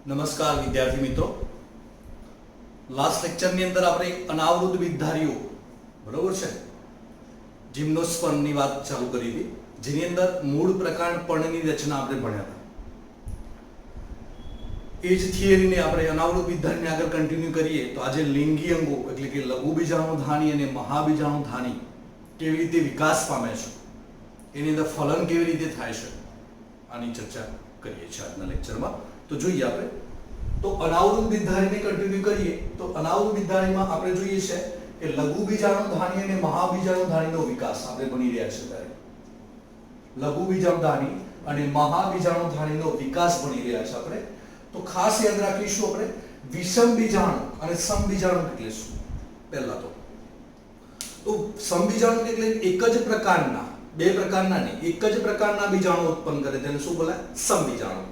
નમસ્કાર વિદ્યાર્થી મિત્રો, લાસ્ટ લેક્ચરની અંદર આપણે અનાવૃત વિદ્યાર્થીઓ બરોબર છે જીમ્નોસ્પર્મની વાત ચાલુ કરી હતી, જેની અંદર મૂળ પ્રકાંડ પર્ણની રચના આપણે ભણ્યા હતા. એ જ થિયરીને આપણે અનાવૃત વિદ્યાર્થીને આગળ કન્ટિન્યુ કરીએ તો આજે લિંગી અંગો એટલે કે લઘુ બીજાણુધાની અને મહાબીજાણુધાની કેવી રીતે વિકાસ પામે છે, એની અંદર ફલન કેવી રીતે થાય છે, આની ચર્ચા કરીએ છીએ આજના લેક્ચરમાં. તો જોઈએ આપણે તો અનાવૃત વિદ્યાર્થીને કન્ટિન્યુ કરીએ તો અનાવૃત વિદ્યાર્થીમાં આપણે જોઈએ છે કે લઘુ બીજાણુધાની અને મહાબીજાણુધાનીનો વિકાસ આપણે ભણી રહ્યા છીએ. ત્યારે લઘુ બીજાણુધાની અને મહાબીજાણુધાનીનો વિકાસ ભણી રહ્યા છે આપણે. તો ખાસ યાદ રાખીશું આપણે વિષમ બીજાણુ અને સમબીજાણુ એટલે શું. પહેલા તો સમબીજાણુ એટલે એક જ પ્રકારના, બે પ્રકારના નહીં, એક જ પ્રકારના બીજાણુ ઉત્પન્ન કરે તેને શું બોલાય? સમબીજાણુ.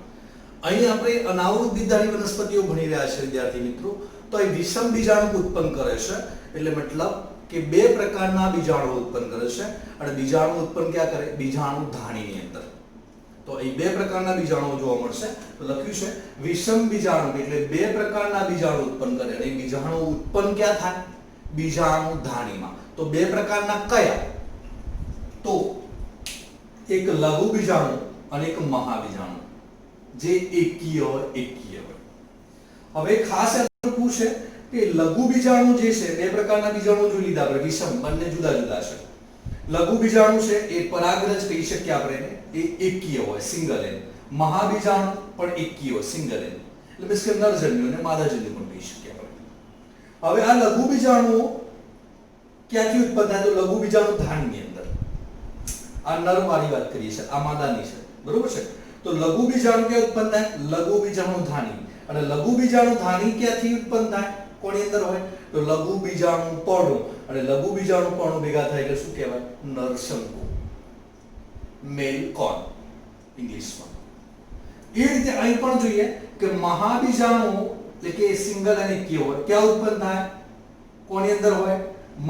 અહીં આપણે અનાવૃત બીજધારી વનસ્પતિઓ ભણી રહ્યા છે વિદ્યાર્થી મિત્રો. તો એ વિષમ બીજાણુ ઉત્પન્ન કરે છે એટલે મતલબ કે બે પ્રકારના બીજાણુ ઉત્પન્ન કરે છે અને બીજાણુ ઉત્પન્ન ક્યાં કરે? બીજાણુધાનીની અંદર. તો એ બે પ્રકારના બીજાણુઓ જોવા મળશે. તો લખ્યું છે વિષમ બીજાણુ એટલે બે પ્રકારના બીજાણુ ઉત્પન્ન કરે અને બીજાણુ ઉત્પન્ન ક્યાં થાય? બીજાણુધાનીમાં. તો બે પ્રકારના કયા? તો એક લઘુ બીજાણુ અને એક મહાબીજાણુ, જે એકીય હોય. હવે ખાસ પૂછવું છે કે લઘુ બીજાણુ જે છે, બે પ્રકારના બીજાણુ જોઈ લીધા આપણે, વિષમ, બંને જુદા જુદા છે. લઘુ બીજાણુ છે એ પરાગરજ કહી શકીએ આપણે એને, એ એકીય હોય, સિંગલ એન. મહાબીજાણુ પણ એકીય હોય, સિંગલ એન. એટલે મીન્સ કે નરજન્યુ અને માદાજન્યુ પણ કહી શકીએ આપણે. હવે આ લઘુ બીજાણુઓ ક્યાંથી ઉત્પન્ન થાય? તો લઘુ બીજાણુધાનીની અંદર. આ નર વાળી વાત કરીએ છીએ, આ માદાની છે, બરોબર છે. તો લઘુ બીજાણુ ક્યાં ઉત્પન્ન થાય? લઘુ બીજાણુધાની. અને લઘુ બીજાણુધાની ક્યાંથી ઉત્પન્ન થાય? કોની અંદર હોય? તો લઘુ બીજાણુ પર્ણો. અને લઘુ બીજાણુ પર્ણો ભેગા થાય એટલે શું કહેવાય? નરશંકુ, મેલ કોન ઇંગ્લિશમાં. એ રીતે અહીં પણ જોઈએ કે મહાબીજાણુ એટલે કે સિંગલ અને એકીય હોય, ક્યાં ઉત્પન્ન થાય? કોની અંદર હોય?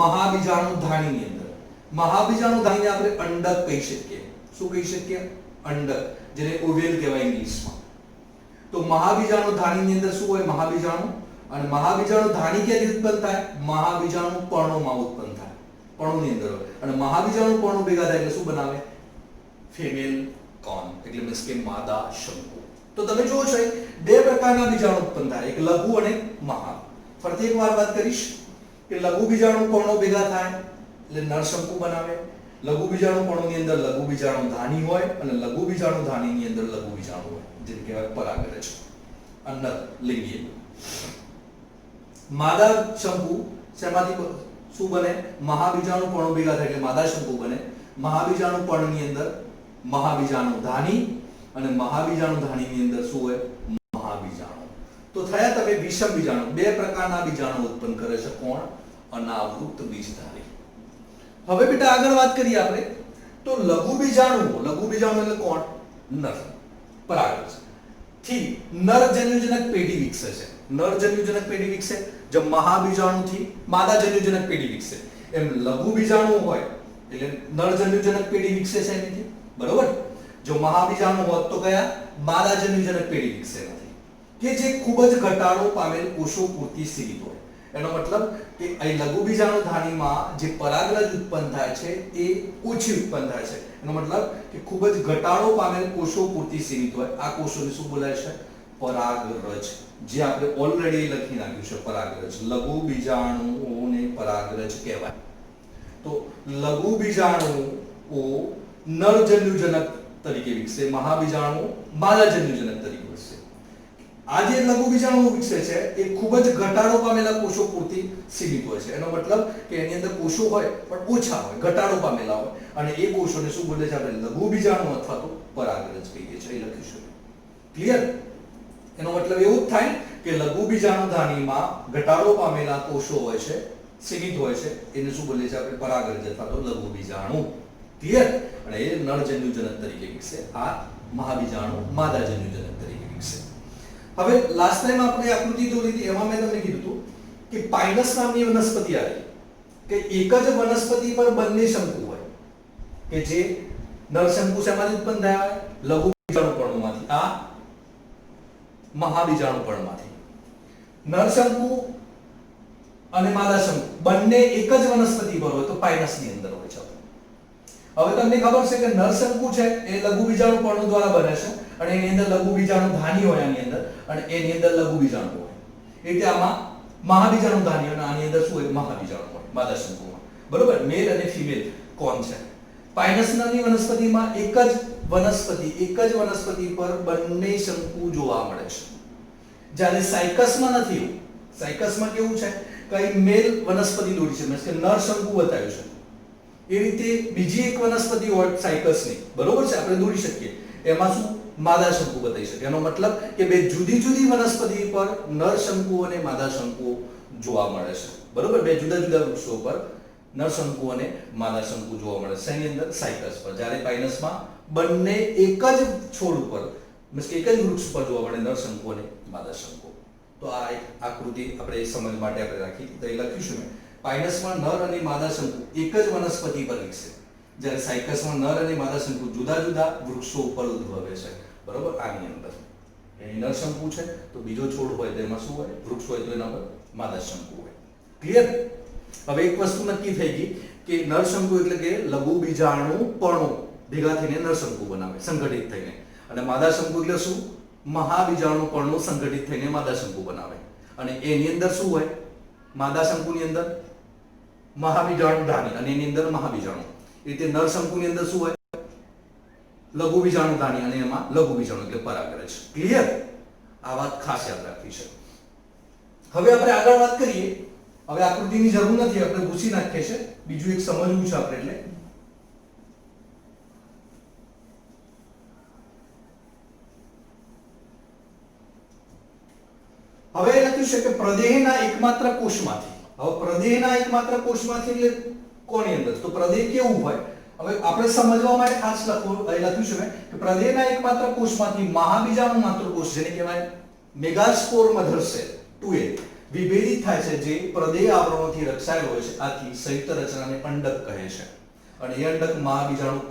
મહાબીજાણુધાનીની અંદર. મહાબીજાણુધાનીને આપણે અંડક કહી શકીએ. શું કહી શકીએ? અંડક, જેને ઓવેલ કહેવાય ઇંગ્લિશમાં. તો મહાબીજાણુધાનીની અંદર શું હોય? મહાબીજાણુ. અને મહાબીજાણુધાની ક્યાંથી ઉત્પન્ન થાય? મહાબીજાણુ પર્ણોમાં ઉત્પન્ન થાય, પર્ણોની અંદર હોય. અને મહાબીજાણુ પર્ણો ભેગા થાય એટલે શું બનાવે? ફિમેલ કોન, એટલે મીન્સ કે માદા શંકુ. તો તમે જુઓ છો બે પ્રકારના બીજાણુ ઉત્પન્ન થાય, એક લઘુ અને મહા. ફરીથી એકવાર વાત કરીશ કે લઘુ બીજાણુ પર્ણો ભેગા થાય એટલે નરશંકુ બનાવે. લઘુ બીજાણુ પર્ણોની અંદર લઘુ બીજાણુધાની હોય અને લઘુ બીજાણુધાનીની અંદર લઘુ બીજાણુ હોય, જેને કહેવાય પરાગરજ. અંદર લિંગીય. માદા શંકુ શેમાંથી શું બને? મહાબીજાણુ પર્ણો ભેગા થાય એટલે માદા શંકુ બને. મહાબીજાણુ પર્ણની અંદર મહાબીજાણુધાની અને મહાબીજાણુધાનીની અંદર શું હોય? મહાબીજાણુ. તો થયા તમે વિષમ બીજાણુ. બે પ્રકારના બીજાણુ ઉત્પન્ન કરે છે. કોણ? અનાવૃત બીજધારી. હવે બેટા આગળ વાત કરીએ આપણે તો લઘુ બીજાણુ એટલે કોણ? નર, પરાગરજ થી નરજન્યુજનક પેઢી વિકસે છે. નરજન્યુજનક પેઢી વિકસે. જો મહાબીજાણુથી માદાજન્યુજનક પેઢી વિકસે, એમ લઘુ બીજાણુ હોય એટલે નરજન્યુજનક પેઢી વિકસે છે એનાથી, બરોબર. જો મહાબીજાણુ હોત તો કયા? માદાજન્યુજનક પેઢી વિકસે નથી, કે જે ખૂબ જ ઘટાડો પામેલ કોષો પૂરતી સીમિત હોય. એનો મતલબ કે અહીં લઘુ બીજાણુધાનીમાં જે પરાગરજ ઉત્પન્ન થાય છે એ ઓછી ઉત્પન્ન થાય છે. એનો મતલબ કે ખૂબ જ ઘટાડો પામેલ કોષો પૂરતી સીમિત હોય. આ કોષોને શું બોલાય છે? પરાગરજ. જે આપણે ઓલરેડી લખી નાખ્યું છે, પરાગરજ. લઘુ બીજાણુઓને પરાગરજ કહેવાય. તો લઘુ બીજાણુઓ નરજન્યુજનક તરીકે વિકસે, મહાબીજાણુ માદાજન્યુજનક તરીકે વિકસે. આ જે લઘુ બીજાણુ વિકસે છે એ ખૂબ જ ઘટાડો પામેલા કોષો પૂરતી સીમિત હોય છે. એનો મતલબ કે એની અંદર કોષો હોય પણ ઓછા હોય, ઘટાડો પામેલા હોય. અને એ કોષોને શું બોલે છે આપણે? લઘુ બીજાણુ અથવા તો પરાગરજ કહીએ છીએ. એ લખીશું. ક્લિયર? એનો મતલબ એવું જ થાય કે લઘુ બીજાણુધાનીમાં ઘટાડો પામેલા કોષો હોય છે, સીમિત હોય છે, એને શું બોલે છે આપણે? પરાગરજ અથવા તો લઘુ બીજાણુ. ક્લિયર? અને એ નરજન્યુજનક તરીકે વિકસે. આ મહાબીજાણુ માદાજન્યુજનક તરીકે વિકસે. હવે લાસ્ટ ટાઈમ આપણે આકૃતિ દોરી હતી, એમાં મેં તમને કીધું હતું કે પાઇનસ નામની વનસ્પતિ આવી કે એક જ વનસ્પતિ પર બંને શંકુ હોય, કે જે નરશંકુ શેમાંથી ઉત્પન્ન થયા હોય? લઘુ બીજાણુપર્ણોમાંથી. આ મહાબીજાણુપર્ણમાંથી. નરશંકુ અને માદાશંકુ બંને એક જ વનસ્પતિ પર હોય તો પાઇનસની અંદર હોય છે. હવે તમને ખબર છે કે નરશંકુ છે એ લઘુ બીજાણુપર્ણો દ્વારા બને છે અને એની અંદર લઘુ બીજાણુધાની હોય આની અંદર અને એની અંદર લઘુ બીજાણુ હોય. એટલે આમાં મહાબીજાણુધાની અને આની અંદર શું હોય? મહાબીજાણુ હોય માદાશંકુમાં. બરોબર? મેલ અને ફિમેલ કોણ છે? પાઇનસની વનસ્પતિમાં એક જ વનસ્પતિ પર બંને શંકુ જોવા મળે છે. જ્યારે સાયકસમાં નથી એવું. સાયકસમાં કેવું છે? કઈ મેલ વનસ્પતિ દોરી છે means કે નર શંકુ બતાવ્યું છે. એ રીતે બીજી એક વનસ્પતિ હોય સાયકસની, બરોબર છે, આપણે દોરી શકીએ. એમાં શું? માદા શંકુ બતાવી શકે. એનો મતલબ કે બે જુદી જુદી વનસ્પતિ પર નર શંકુ અને માદા શંકુ જોવા મળે છે. બરોબર? બે જુદા જુદા વૃક્ષો પર નર શંકુ અને માદા શંકુ જોવા મળે છે. શેની અંદર? સાયકસ પર. જ્યારે પાઇનસમાં બંને એક જ છોડ ઉપર means કે એક જ વૃક્ષ પર જોવા મળે નર શંકુ અને માદા શંકુ. તો આ એક આકૃતિ આપણે સમજ માટે આપણે રાખી તો એ લખીશું મેં. પાઇનસમાં નર અને માદા શંકુ એક જ વનસ્પતિ પર વિકસે, જ્યારે સાયકસમાં નર અને માદા શંકુ જુદા જુદા વૃક્ષો ઉપર ઉદ્ભવે છે. બરોબર? આની અંદર એ નર શંકુ છે તો બીજો છોડ હોય તો એમાં શું હોય? વૃક્ષ હોય તો એના પર માદા શંકુ હોય. ક્લિયર? હવે એક વસ્તુ નક્કી થઈ ગઈ કે નર શંકુ એટલે કે લઘુ બીજાણુ પર્ણો ભેગા થઈને નર શંકુ બનાવે સંગઠિત થઈને, અને માદા શંકુ એટલે શું? મહાબીજાણુ પર્ણો સંગઠિત થઈને માદા શંકુ બનાવે. અને એની અંદર શું હોય? માદા શંકુની અંદર મહાબીજાણુધાની અને એની અંદર મહાબીજાણુ. એ રીતે નર શંકુની અંદર શું હોય? લઘુ બીજાણુધાની અને એમાં લઘુ બીજાણુ એટલે પરાગરજ. ક્લિયર? આ વાત ખાસ યાદ રાખવી છે. હવે આપણે આગળ વાત કરીએ. હવે આકૃતિની જરૂર નથી, આપણે ભૂસી નાખીએ છે. બીજું એક સમજવું છે આપણે. એટલે હવે લખ્યું છે કે પ્રદેહના એકમાત્ર કોષમાંથી. હવે પ્રદેહના એકમાત્ર કોષમાંથી એટલે કોની અંદર? તો પ્રદેહ કેવું હોય? હવે આપણે સમજવા માટે ખાસ લખ્યું છે કે પ્રદેહના એકમાત્ર કોષમાંથી મહાબીજાણુ માતૃકોષ જેને કહેવાય મેગાસ્પોર મધર સેલ 2A વિભેદિત થાય છે, જે પ્રદેહ આવરણોથી રક્ષાયેલ હોય છે. આથી સંયુક્ત રચનાને અંડક કહે છે. અને એ અંડક મહાબીજાણુ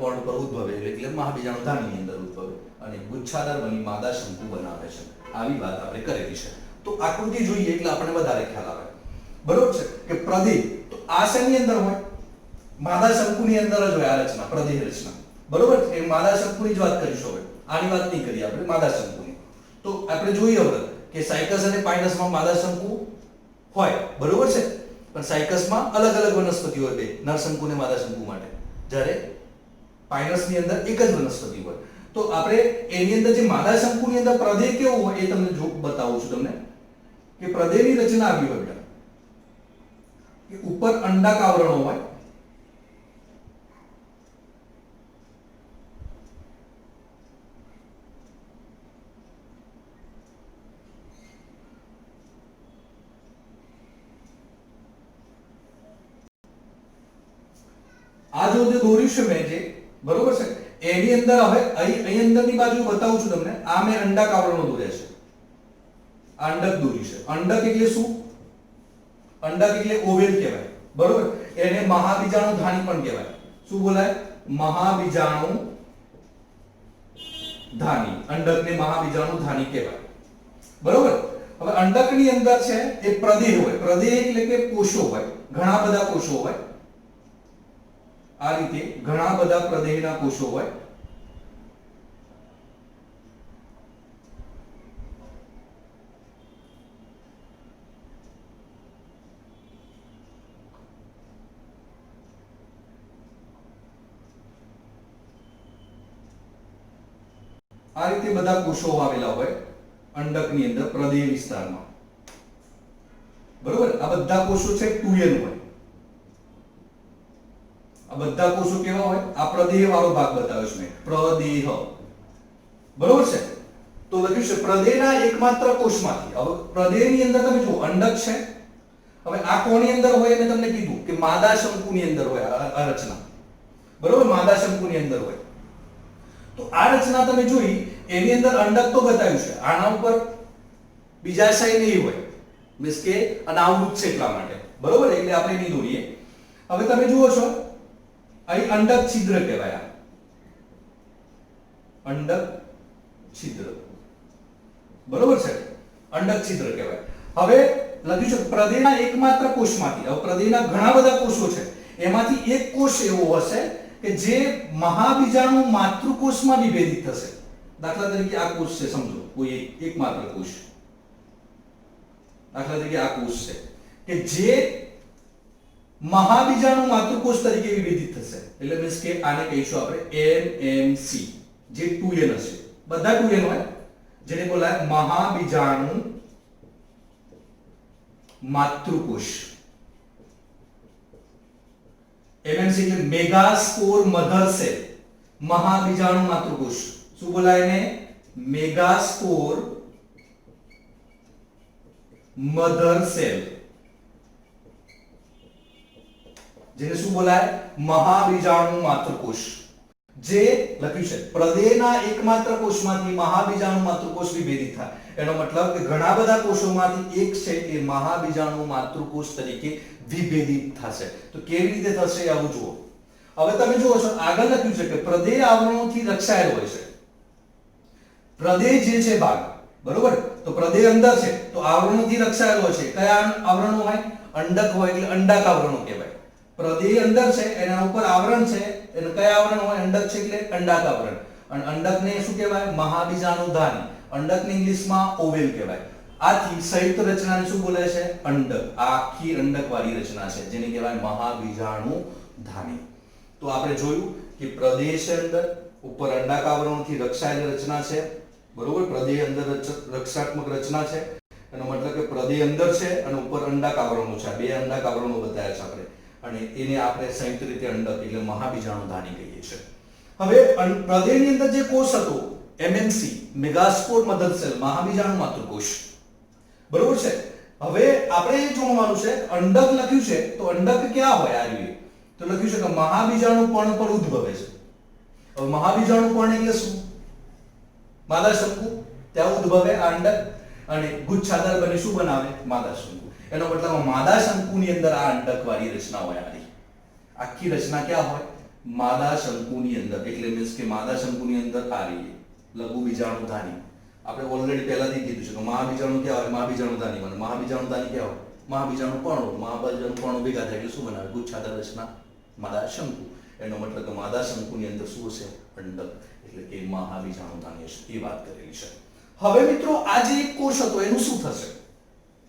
પર્ણ પર ઉદ્ભવે એટલે મહાબીજાણુધાનીની અંદર ઉદ્ભવે અને ગુચ્છાદાર બની માદા શંકુ બનાવે છે. આવી વાત આપણે કરેલી છે. તો આકૃતિ જોઈએ એટલે આપણને વધારે ખ્યાલ આવે. બરોબર છે કે પ્રદેહ તો આ શેની અંદર હોય? માદા શંકુની અંદર જ હોય આ રચના, પ્રદેહ રચના. બરોબર? એ માદા શંકુની જ વાત કરીશું. હવે આની વાત નહીં કરીએ આપણે, માદા શંકુની. તો આપણે જોઈએ હવે કે સાયકસ અને પાઇનસમાં માદા શંકુ હોય, બરોબર છે, પણ સાયકસમાં અલગ અલગ વનસ્પતિ હોય બે, નરશંકુ અને માદા શંકુ માટે, જ્યારે પાઇનસની અંદર એક જ વનસ્પતિ હોય. તો આપણે એની અંદર જે માદા શંકુની અંદર પ્રદેહ કેવું હોય એ તમને બતાવું છું તમને કે પ્રદેહની રચના આવી હોય બેટા કે ઉપર અંડાક આવરણો હોય, આ જો દોર્યું છે મેં જે, બરોબર છે, એની અંદર હવે અહીં અંદરની બાજુ બતાવું છું તમને. આ મેં અંડાક આવરણો દોર્યા છે. આ અંડક દોર્યું છે. અંડક એટલે શું? અંડક એટલે ઓવેલ કહેવાય. બરોબર? એને મહાબીજાણુ ધાની પણ કહેવાય. શું બોલાય? મહાબીજાણુ ધાની. અંડકને મહાબીજાણુ ધાની કહેવાય. બરોબર? હવે અંડકની અંદર છે એ પ્રદેહ હોય. પ્રદેહ એટલે કે કોષો હોય, ઘણા બધા કોષો હોય. આ રીતે ઘણા બધા પ્રદેહના કોષો હોય. આ રીતે બધા કોષો આવેલા હોય અંડકની અંદર પ્રદેહ વિસ્તારમાં. બરોબર? આ બધા કોષો છે 2N હોય. આ બધા કોષો કેવા હોય? આ પ્રદેહ વાળો ભાગ બતાવ્યો છે મેં, પ્રદેહ. બરોબર છે? તો લખ્યું છે પ્રદેહના એકમાત્ર કોષમાંથી. હવે પ્રદેહની અંદર તમે જુઓ અંડક છે. હવે આ કોની અંદર હોય? મેં તમને કીધું કે માદા શંકુની અંદર હોય આ રચના. બરોબર? માદા શંકુની અંદર હોય. તો આ રચના તમે જોઈ, એની અંદર અંડક તો બતાવ્યું છે, આના ઉપર બીજાશય નહીં હોય, મીન્સ કે અનાવૃત છે એટલા માટે. બરોબર? એટલે આપણે નહીં દોરીએ. હવે તમે જુઓ છો અહીં અંડક છિદ્ર કહેવાય. અંડક છિદ્ર. બરોબર છે, અંડક છિદ્ર કહેવાય. હવે લખ્યું છે પ્રદેહના એકમાત્ર કોષમાંથી, હવે પ્રદેહના ઘણા બધા કોષો છે, એમાંથી એક કોષ એવો હશે કે જે મહાબીજાણુ માતૃકોષમાં વિભેદિત થશે. દાખલા તરીકે આ કોષ છે, સમજો કોઈ એકમાત્ર કોષ, દાખલા તરીકે આ કોષ છે કે જે મહાબીજાણુ માતૃકોષ તરીકે વિભેદિત થશે. એટલે મીન્સ કે આને કહીશું આપણે MMC, જે 2N હશે, બધા 2N હોય, જેને બોલાય મહાબીજાણુ માતૃકોષ. MMC એટલે મેગાસ્પોર મધર સેલ, મહાબીજાણુ માતૃકોષ. શું બોલાય એને? મેગાસ્પોર મધર સેલ, જેને શું બોલાય? મહાબીજાણુ માતૃકોષ. જે લખ્યું છે પ્રદેહના એકમાત્ર કોષમાંથી મહાબીજાણુ માતૃકોષ વિભેદિત થાય. એનો મતલબ કે ઘણા બધા કોષોમાંથી એક છે એ મહાબીજાણુ માતૃકોષ તરીકે વિભેદિત થશે. તો કેવી રીતે થશે આવું જુઓ. હવે તમે જુઓ છો આગળ લખ્યું છે કે પ્રદેહ આવરણોથી રક્ષાયેલ હોય છે. પ્રદેહ જે છે ભાગ, બરોબર, તો પ્રદેહ અંદર છે તો આવરણોથી રક્ષાયેલ હોય છે. કયા આવરણો હોય? અંડક હોય એટલે અંડાક આવરણો કહેવાય. પ્રદેહ અંદર છે, એના ઉપર આવરણ છે, એને કયા આવરણ હોય? અંડક છે એટલે અંડાક આવરણ. અને અંડકને શું કહેવાય? મહાબીજાણુ ધાની. અંડકને ઇંગ્લિશમાં ઓવેલ કહેવાય. આથી સંયુક્ત રચનાને શું બોલે છે? અંડક. આ આખી અંડક વાળી રચના છે જેને કહેવાય મહાબીજાણુ ધાની. તો આપણે જોયું કે પ્રદેહ છે અંદર, ઉપર અંડાક આવરણોથી રક્ષાયેલ રચના છે, બરોબર. પ્રદેહ અંદર રક્ષાત્મક રચના છે, એનો મતલબ કે પ્રદેહ અંદર છે અને ઉપર અંડાક આવરણો છે. બે અંડાક આવરણો બતાવ્યા છે આપણે, અને એને આપણે સંયુક્ત રીતે અંડક એટલે મહાબીજાણુ ધાની કહીએ છીએ. હવે પ્રદેહની અંદર જે કોષ હતો MMC, મેગાસ્પોર મધર સેલ, મહાબીજાણુ માતૃકોષ, બરોબર છે. હવે આપણે એ જોવાનું છે અંડક લખ્યું છે તો અંડક ક્યાં હોય? આ રીતે તો લખ્યું છે કે મહાબીજાણુ પર્ણ પર ઉદ્ભવે છે. હવે મહાબીજાણુ પર્ણ એટલે શું? માદા શંકુ, ત્યાં ઉદ્ભવે આ અંડક અને ગુચ્છાદર બની શું બનાવે? માદા શંકુ. એનો મતલબ માદા શંકુની અંદર આ અંડક વાળી રચના હોય. આખી રચના ક્યાં હોય? માદા શંકુની અંદર. એટલે મીન્સ કે માદા શંકુની અંદર આ રહી લઘુ બીજાણુ ધાની. આપણે ઓલરેડી પહેલાથી કીધું છે કે મહાબીજાણુ ક્યાં હોય? મહાબીજાણુ ધાની બને. મહાબીજાણુ ધાની ક્યાં હોય? મહાબીજાણુ પર્ણો. મહાબીજાણુ પર્ણો ભેગા થાય એટલે શું બનાવે? ગુચ્છાદર રચના, માદા શંકુ. એનો મતલબ કે માદા શંકુની અંદર શું હશે? અંડક. એટલે કે મહાબીજાણુ ધાની હશે. એ વાત કરેલી છે. હવે મિત્રો આ જે એક કોષ હતો એનું શું થશે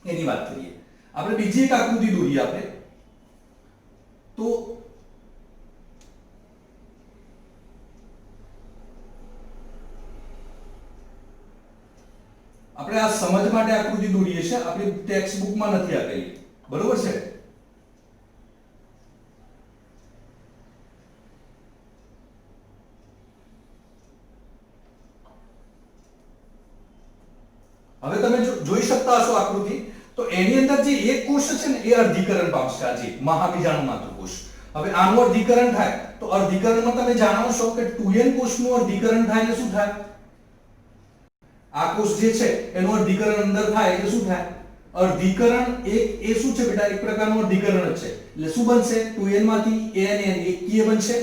એની વાત કરીએ. આપણે બીજી એક આકૃતિ દોરીએ આપણે. તો આપણે આ સમજ માટે આકૃતિ દોરીએ છીએ, આપણી ટેક્સ્ટ બુકમાં નથી આપેલી, બરોબર છે. હવે તમે જોઈ શકતા હશો આકૃતિ. તો એની અંદર જે એક કોષ છે ને એ અર્ધીકરણ પામશે. આ જે મહાબીજાણુ માતૃકોષ. હવે આનું અર્ધીકરણ થાય તો અર્ધીકરણમાં તમે જાણો છો કે 2N કોષનું અર્ધીકરણ થાય એટલે શું થાય? આ કોષ જે છે એનું અર્ધીકરણ અંદર થાય એટલે શું થાય? અર્ધીકરણ એક એ શું છે બેટા? એક પ્રકારનું અર્ધીકરણ જ છે. એટલે શું બનશે? 2N માંથી N એકકીય બનશે.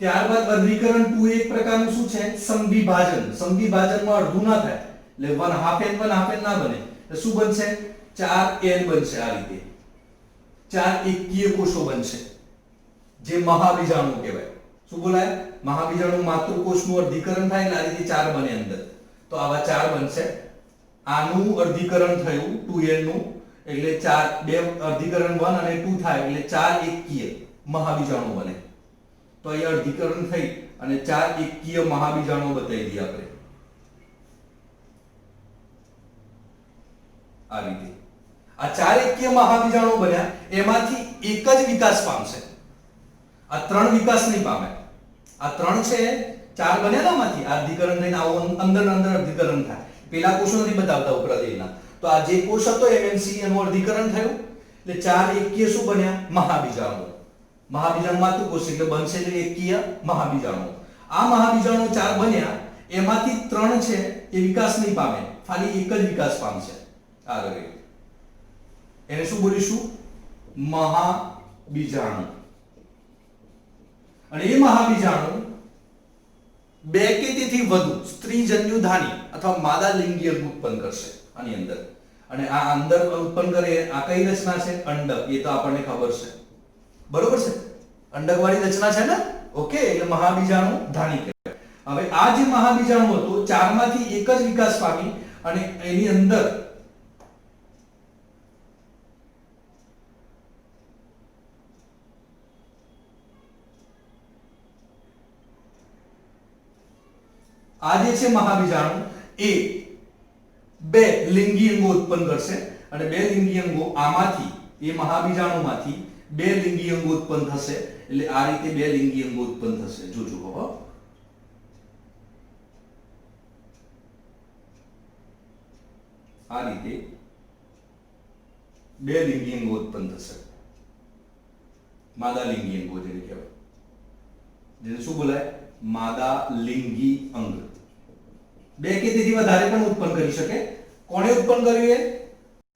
ત્યારબાદ અર્ધીકરણ 2 એક પ્રકારનું શું છે? સમવિભાજન. સમવિભાજનમાં અડધું ના થાય એટલે 1/2N 1/2N ના બને. એટલે શું બનશે? 4N બનશે. આ રીતે 4 એકકીય કોષો બનશે જે મહાબીજાણુ કહેવાય. શું બોલાય? મહાબીજાણુ માતૃકોષનું અર્ધીકરણ થાય એટલે આ રીતે 4 બને અંદર. તો આવા 4 બનશે. આનું અર્ધીકરણ થયું 2N નું એટલે 4, બે અર્ધીકરણ 1 અને 2 થાય એટલે 4 એકકીય મહાબીજાણુ બને. તો અહીં અર્ધીકરણ થઈ અને 4 એકકીય મહાબીજાણુ બતાવી દઈએ આપણે આ રીતે. આ 4 એકકીય મહાબીજાણુ બન્યા, એમાંથી એક જ વિકાસ પામશે. આ 3 વિકાસ નહીં પામે. આ 3 છે 4 બન્યા ને આમાંથી અર્ધીકરણ થઈને આવું અંદર અંદર અર્ધીકરણ થાય. પેલા કોષો નથી બતાવતા ઉપરદેહના. તો આ જે કોષ હતો MMC એનું અર્ધીકરણ થયું એટલે 4 એકકીય શું બન્યા? મહાબીજાણુ. મહાબીજાણુ માતૃકોષ એટલે બનશે એટલે એકકીય મહાબીજાણુ. આ મહાબીજાણુ 4 બન્યા, એમાંથી 3 છે એ વિકાસ નહીં પામે, ખાલી એક જ વિકાસ પામશે. આગળ એને શું બોલીશું? મહાબીજાણુ. અને એ મહાબીજાણુ બે કે તેથી વધુ સ્ત્રીજન્યુ ધાની અથવા માદા લિંગી અંગ ઉત્પન્ન કરશે આની અંદર. અને આ અંદર ઉત્પન્ન કરે આ કઈ રચના છે? અંડક. એ તો આપણને ખબર છે, બરોબર છે? અંડક વાળી રચના છે ને? ઓકે, એટલે મહાબીજાણુ ધાની કહેવાય. હવે આ જે મહાબીજાણુ હતું ચારમાંથી એક જ વિકાસ પામી અને એની અંદર આ જે છે મહાબીજાણુ એ બે લિંગી અંગો ઉત્પન્ન કરશે અને બે લિંગી અંગો આમાંથી એ મહાબીજાણુમાંથી બે લિંગી અંગો ઉત્પન્ન થશે. એટલે આ રીતે બે લિંગી અંગો ઉત્પન્ન થશે. જોજો હો, આ રીતે બે લિંગી અંગો ઉત્પન્ન થશે. માદા લિંગી અંગો જેને કહેવાય, જેને શું બોલાય? માદા લિંગી અંગ. બે કે તેથી વધારે પણ ઉત્પન્ન કરી શકે. કોણે ઉત્પન્ન કર્યું? એ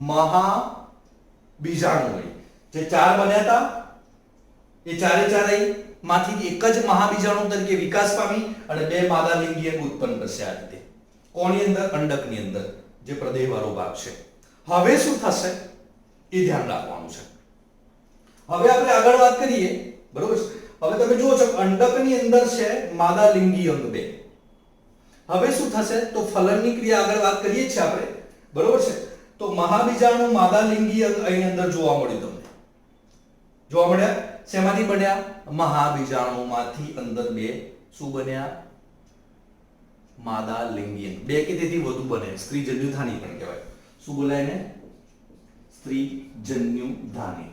મહાબીજાણુઓએ. જે ચાર બન્યા હતા એ ચારે ચારેય માંથી એક જ મહાબીજાણુ તરીકે વિકાસ પામી અને બે માદા લિંગી અંગ ઉત્પન્ન કરશે આ રીતે. કોની અંદર? અંડકની અંદર, જે પ્રદેહ વાળો ભાગ છે. હવે શું થશે એ ધ્યાન રાખવાનું છે. હવે આપણે આગળ વાત કરીએ, બરોબર છે? હવે તમે જુઓ છો અંડકની અંદર છે માદા લિંગી અંગ બે. હવે શું થશે? તો ફલનની ક્રિયા આગળ વાત કરીએ છીએ આપણે, બરોબર છે? તો મહાબીજાણુ માદા લિંગી અંગ અહીં અંદર જોવા મળ્યું તમને. જોવા મળ્યા. શેમાંથી બન્યા? મહાબીજાણુમાંથી અંદર બે શું બન્યા? માદા લિંગી અંગ. બે કે તેથી વધુ બને. સ્ત્રીજન્યુ ધાની પણ કહેવાય. શું બોલાય ને? સ્ત્રીજન્યુ ધાની.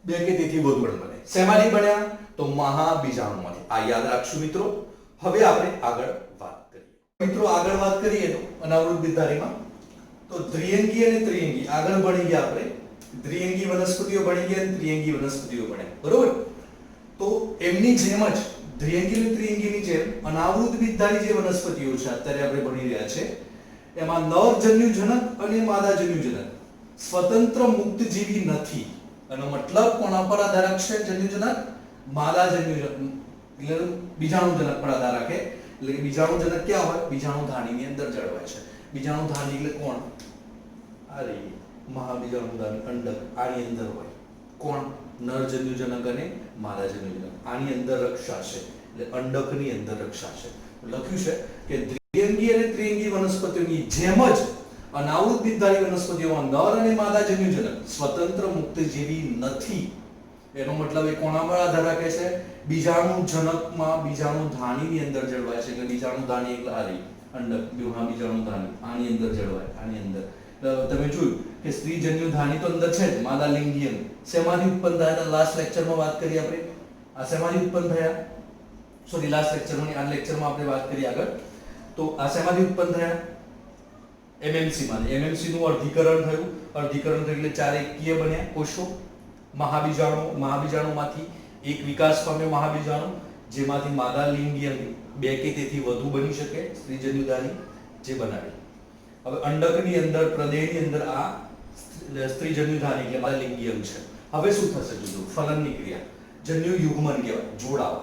બે કે તેથી વધુ પણ બને. શેમાંથી બન્યા? તો મહાબીજાણુમાંથી. આ યાદ રાખશું મિત્રો. હવે આપણે આગળ વાત કરીએ. મિત્રો આગળ વાત કરીએ તો અનાવૃત બિદ્ધારીમાં તો દ્વિઅંગી અને ત્રિઅંગી આગળ ભણી ગયા આપણે. દ્વિઅંગી વનસ્પતિઓ ભણી ગયા અને ત્રિઅંગી વનસ્પતિઓ ભણ્યા, બરોબર? તો એમની જેમ જ દ્વિઅંગી અને ત્રિઅંગીની જેમ અનાવૃત બિદ્ધારી જે વનસ્પતિઓ છે અત્યારે આપણે ભણી રહ્યા છે એમાં નરજન્યુજનક અને માદાજન્યુજનક સ્વતંત્ર મુક્તજીવી નથી. એનો મતલબ કોના પર આધાર રાખશે? જન્યુજનક, માદાજન્યુજનક, એટલે બીજાણુજનક પર આધાર રાખે. એટલે કે બીજાણુજનક ક્યાં હોય? બીજાણુ ધાનીની અંદર જળવાય છે. બીજાણુ ધાની એટલે કોણ? અરે મહાબીજાણુ ધાની અંડક આની અંદર હોય. કોણ? નરજન્યુજનક અને માદાજન્યુજનક આની અંદર રક્ષાશે. એટલે અંડકની અંદર રક્ષાશે. લખ્યું છે કે દ્વિઅંગી અને ત્રિઅંગી વનસ્પતિઓની જેમ જ અનાવૃત બિદ્ધારી વનસ્પતિઓમાં નર અને માદાજન્યુજનક સ્વતંત્ર મુક્તજીવી નથી. એનો મતલબ એ કોના પર આધાર રાખે છે? બીજાણુજનકમાં બીજાણુ ધાનીની અંદર જળવાય છે. એટલે બીજાણુ ધાની એટલે આ રહી અંડક, બીજાણુ ધાની આની અંદર જળવાય. આની અંદર તમે જોયું કે સ્ત્રીજન્યુ ધાની તો અંદર છે જ. માદા લિંગી અંગ શેમાંથી ઉત્પન્ન થયા હતા? લાસ્ટ લેક્ચરમાં વાત કરી આપણે. આ શેમાંથી ઉત્પન્ન થયા? સોરી, લાસ્ટ લેક્ચરમાં આ લેક્ચરમાં આપણે વાત કરી આગળ. તો આ શેમાંથી ઉત્પન્ન થયા? એમએમસી માંથી. એમએમસી નું અર્ધીકરણ થયું. અર્ધીકરણ થયું એટલે ચાર એકકીય બન્યા કોષો. મહાબીજાણુમાંથી એક વિકાસ પામ્યો મહાબીજાણુ, જેમાંથી માદા લિંગી અંગ બે કે તેથી વધુ બની શકે. સ્ત્રીજન્યુ ધાની જે બનાવી. હવે અંડકની અંદર, પ્રદેહની અંદર આ સ્ત્રીજન્યુ ધાની એટલે માદા લિંગી અંગ છે. હવે શું થશે? જોજો ફલનની ક્રિયા. જન્યુ યુગ્મન કહેવાય, જોડાવ.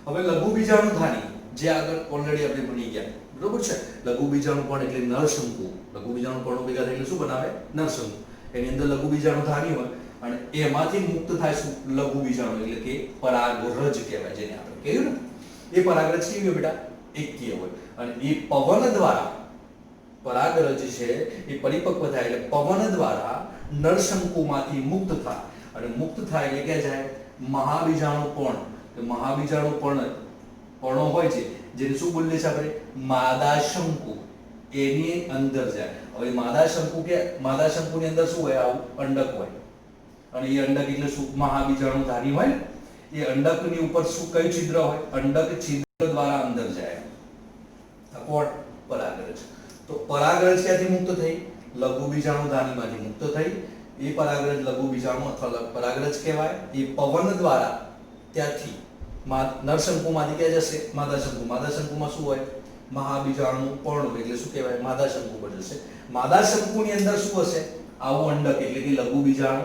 હવે લઘુ બીજાણુ ધાની જે આગળ ઓલરેડી આપણે ભણી ગયા, બરોબર છે? લઘુ બીજાણુ પણ એટલે નરશંકુ. લઘુ બીજાણુ પણ ભેગા થઈને શું બનાવે? નરશંકુ. એની અંદર લઘુ બીજાણુ ધાની હોય અને એમાંથી મુક્ત થાય શું? લઘુ બીજાણુ એટલે કે પરાગરજ કહેવાય, જેને આપણે કહ્યું ને. એ પરાગરજ કેવી હોય બેટા? એકકીય હોય. અને એ પવન દ્વારા પરાગરજ છે એ પરિપક્વ થાય એટલે પવન દ્વારા નરશંકુમાંથી મુક્ત થાય. અને મુક્ત થાય એટલે ક્યાં જાય? મહાબીજાણુ પણ. મહાબીજાણુ પર્ણો હોય છે જેને શું બોલીએ છીએ આપણે? માદાશંકુ. એની અંદર જાય. હવે માદાશંકુની અંદર શું હોય? આવું અંડક હોય. અને એ અંડક એટલે શું? મહાબીજાણુ ધાની હોય ને. એ અંડકની ઉપર શું કયું છિદ્ર હોય? અંડક છિદ્ર દ્વારા અંદર જાય. આ કોણ? પરાગરજ. તો પરાગરજ ક્યાંથી મુક્ત થઈ? લઘુ બીજાણુ ધાનીમાંથી મુક્ત થઈ. એ પરાગરજ લઘુ બીજાણુ અથવા પરાગરજ કહેવાય. એ પવન દ્વારા ત્યાંથી નરશંકુમાંથી ક્યાં જશે? માદાશંકુ. માદાશંકુમાં શું હોય? મહાબીજાણુ પર્ણ એટલે શું કહેવાય? માદાશંકુ પર જશે. માદાશંકુની અંદર શું હશે? આવું અંડક એટલે કે લઘુ બીજાણુ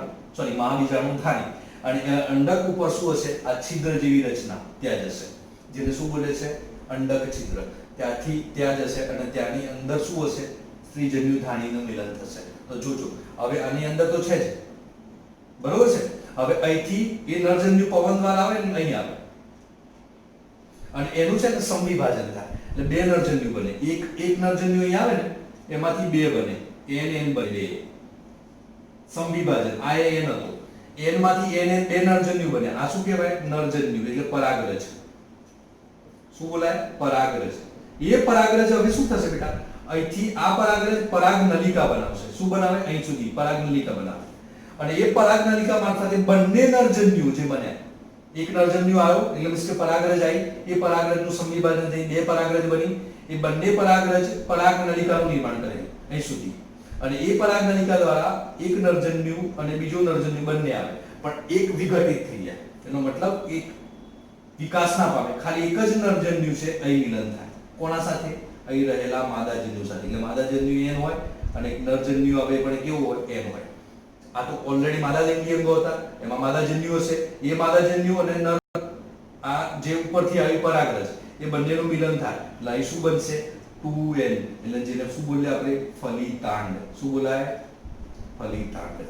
મહાબીજાણુ ધાની. અને અંડક ઉપર શું હશે? આ છિદ્ર જેવી રચના ત્યાં જશે. જેને શું બોલે છે? અંડક છિદ્ર. ત્યાંથી ત્યાં જશે અને ત્યાંની અંદર શું હશે? સ્ત્રીજન્યુ ધાણીનું મિલન થશે. તો જોજો હવે આની અંદર તો છે જ, બરોબર છે. હવે અહીંથી એ નરજન્યુ પવન દ્વારા આવે ને અહીં આવે અને એનું છે ને સંવિભાજન થાય એટલે બે નરજન્યુ બને. એક નરજન્યુ અહીં આવે ને એમાંથી બે બને, n બને. સંવિભાજન આ n હતો, n માંથી n બે નરજન્યુ બને. આ શું કહેવાય? નરજન્યુ એટલે પરાગરજ. શું બોલાય? પરાગરજ. એ પરાગરજ હવે શું થશે બેટા? અહીંથી આ પરાગરજ પરાગ નલિકા બનાવશે. શું બનાવે? અહીં સુધી પરાગ નલિકા બનાવે અને એ પરાગ નલિકા મારફતે બંને નરજન્યુ જે બન્યા, એક નરજન્યુ આવ્યો એટલે મીન્સ કે પરાગરજ આવી, એ પરાગરજનું સંવિભાજન થઈ બે પરાગરજ બની. એ બંને પરાગરજ પરાગ નલિકાનું નિર્માણ કરે અહીં સુધી અને એ પરાગ નલિકા દ્વારા એક નરજન્યુ અને બીજો નરજન્યુ બંને આવે પણ એક વિઘટિત થઈ જાય. એનો મતલબ એક વિકાસ ના પામે, ખાલી એક જ નરજન્યુ છે અહીં મિલન થાય. કોના સાથે? અહીં રહેલા માદાજન્યુ સાથે. એટલે માદાજન્યુ n હોય અને નરજન્યુ આવે પણ કેવું હોય? n હોય. આ તો ઓલરેડી માદાલિંગી અંગો હતા, એમાં માદાજન્યુ હશે. એ માદાજન્યુ અને નર આ જે ઉપરથી આવી પરાગરજ એ બંનેનું મિલન થાય એટલે અહીં શું બનશે? 2n. એટલે જેને શું બોલીએ આપણે? ફલિતાંડ. શું બોલાય? ફલિતાંડ.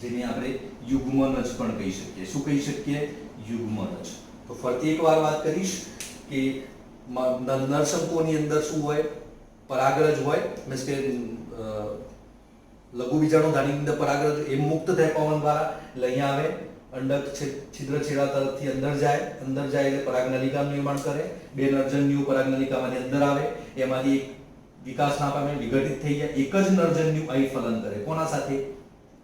જેને આપણે યુગ્મનજ પણ કહી શકીએ. શું કહી શકીએ? યુગ્મનજ. તો ફરીથી એકવાર વાત કરીશ કે નરશંકુની અંદર શું હોય? પરાગરજ હોય, મીન્સ કે લઘુ બીજાણુ ધાની અંદર પરાગરજ એ મુક્ત થાય પવન દ્વારા એટલે અહીંયા આવે, અંડક છિદ્ર છેડા તરફથી અંદર જાય એટલે પરાગ નલિકાનું નિર્માણ કરે. બે નરજન્યુ પરાગ નલિકામાંથી અંદર આવે, એમાંથી એક વિકાસ ના પામે, વિઘટિત થઈ જાય. એક જ નરજન્યુ અહીં ફલન કરે. કોના સાથે?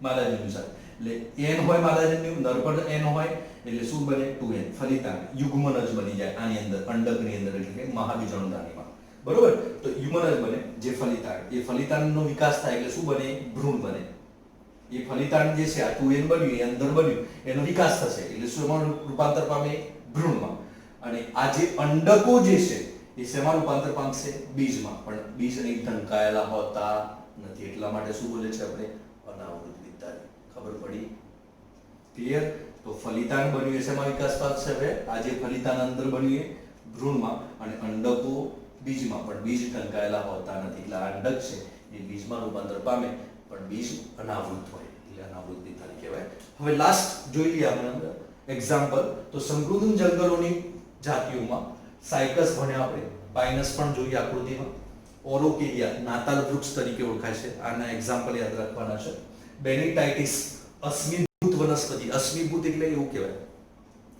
માદાજન્યુ સાથે. એટલે n હોય માદાજન્યુ, નર પર n હોય એટલે શું બને? 2n. ફલિતાંડ યુગ્મનજ બની જાય આની અંદર, અંડકની અંદર એટલે કે મહાબીજાણુ ધાનીમાં. બરોબર? તો યુગ્મનજ બને જે ફલિતાંડ. એ ફલિતાંડનો વિકાસ થાય એટલે શું બને? ભ્રૂણ બને. એ ફલિતાંડ જે છે આ 2n બન્યું, એ અંદર બન્યું, એનો વિકાસ થશે એટલે શેમાં રૂપાંતર પામે? ભ્રૂણમાં. અને આ જે અંડકો જે છે એ શેમાં રૂપાંતર પામશે? બીજમાં. પણ બીજ અહીં ઢંકાયેલા હોતા નથી એટલા માટે શું બોલે છે આપણે? અનાવૃત બિદારી. ખબર પડી? ક્લિયર? તો ફલિતાંડ બન્યું એ શેમાં વિકાસ પામશે? હવે આ જે ફલિતાંડ અંદર બન્યું એ ભ્રૂણમાં અને અંડકો બીજમાં, પણ બીજ ઢંકાયેલા હોતા નથી એટલે આ અંડક છે એ બીજમાં રૂપાંતર પામે પણ બીજ અનાવૃત હોય એટલે અનાવૃત બિદારી કહેવાય. હવે લાસ્ટ જોઈ લઈએ આપણે એક્ઝામ્પલ. તો સંકૃદન જંગલોની જાતિઓમાં સાયકસ ભણ્યા આપણે, પાઇનસ પણ જોઈએ આકૃતિમાં. ઓરોકેલિયા નાતાલ વૃક્ષ તરીકે ઓળખાય છે. આના એક્ઝામ્પલ યાદ રાખવાના છે. બેનિટાઇટિસ અશ્મિભૂત વનસ્પતિ. અશ્મિભૂત એટલે એવું કહેવાય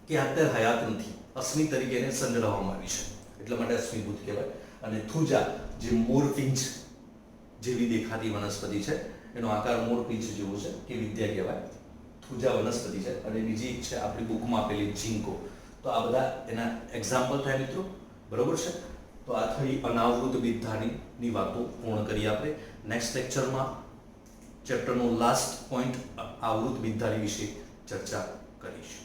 કે અત્યારે હયાત નથી, અશ્મિ તરીકે એને સંજ્ઞાવવામાં આવી છે એટલા માટે અશ્મિભૂત કહેવાય. અને થુજા જે મોરપિંચ જેવી દેખાતી વનસ્પતિ છે, એનો આકાર મોરપિંચ જેવો છે કે વિદ્યા કહેવાય. થુજા વનસ્પતિ છે. અને બીજી એક છે આપણી બુકમાં આપેલી જીંકો. તો આ બધા એના એક્ઝામ્પલ થાય મિત્રો. બરોબર છે? તો આ થઈ અનાવૃત બિદધાની વાતો પૂર્ણ કરી આપણે. નેક્સ્ટ લેક્ચરમાં ચેપ્ટરનો લાસ્ટ પોઈન્ટ આવૃત બિદધાની વિશે ચર્ચા કરીશું.